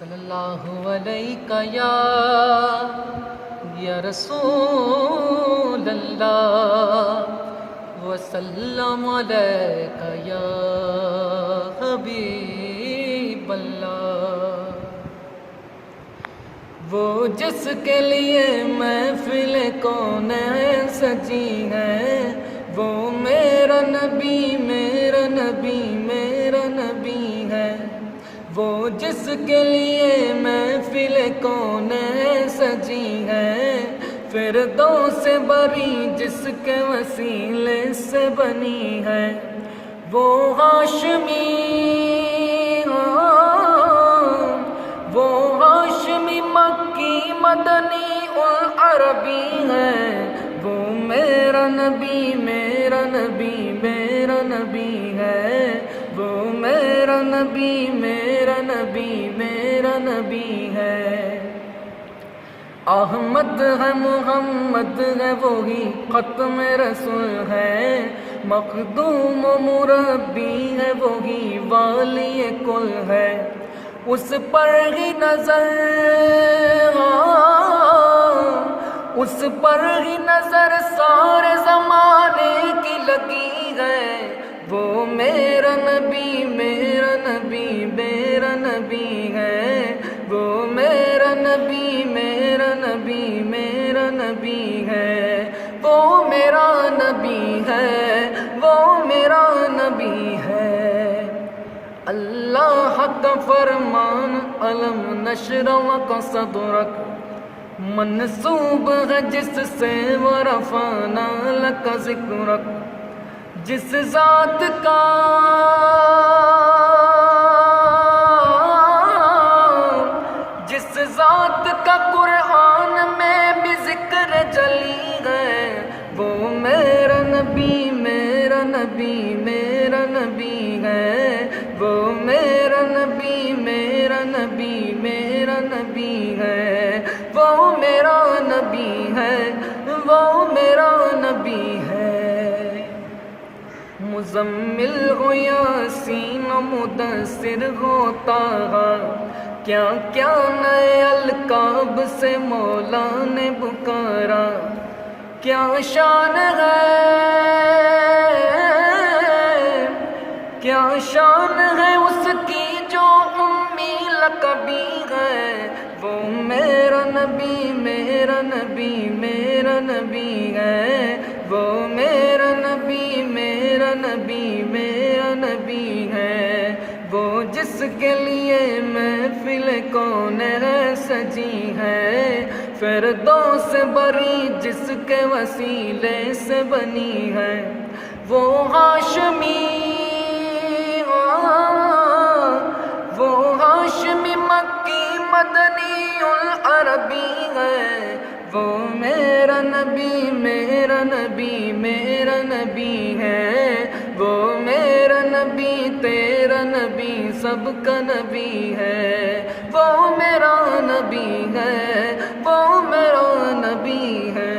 صلی اللہ علیہ یا رسول اللہ وسلم علیک یا حبیب اللہ۔ وہ جس کے لیے محفل کونین سجی ہے، وہ میرا نبی میرا نبی میرا نبی ہے۔ وہ جس کے لیے محفل کونین سجی ہے، فردوس بری جس کے وسیلے سے بنی ہے۔ وہ ہاشمی مکی مدنی العربی ہے۔ وہ میرا نبی میرا نبی میرا نبی ہے۔ وہ میرا نبی میرا نبی میرا نبی ہے۔ احمد ہے محمد ہے وہی ختم رسول ہے، مخدوم و مربی ہے وہی والی کل ہے۔ اس پر ہی نظر اس پر ہی نظر سارے زمانے کی لگی ہے۔ وہ میرا نبی میرا نبی میرا نبی ہے۔ وہ میرا نبی میرا نبی میرا نبی ہے۔ وہ میرا نبی ہے وہ میرا نبی ہے۔ اللہ کا فرمان علم نشر و صدرک منسوب ہے جس سے ورفعنا لک ذکرک۔ جس ذات کا قرآن میں بھی ذکر جلی ہے، وہ میرا نبی میرا نبی میرا نبی ہے۔ وہ میرا نبی میرا نبی میرا نبی ہے۔ وہ میرا نبی ہے وہ میرا نبی ہے۔ مزمل ہو یاسین و مدثر ہوتا ہے، کیا کیا نئے القاب سے مولا نے پکارا۔ کیا شان ہے کیا شان ہے اس کی جو امی لقبی ہے۔ وہ میرا نبی میرا نبی میرا نبی ہے۔ وہ میرا نبی میرا نبی میرا نبی ہے۔ وہ جس کے لیے محفل کونین سجی ہے، فردوس بری جس کے وسیلے سے بنی ہے۔ وہ ہاشمی مکی مدنی العربی ہے۔ وہ میرا نبی میرا نبی میرا نبی ہے۔ وہ میرا نبی تیرا نبی سب کا نبی ہے۔ وہ میرا نبی ہے وہ میرا نبی ہے۔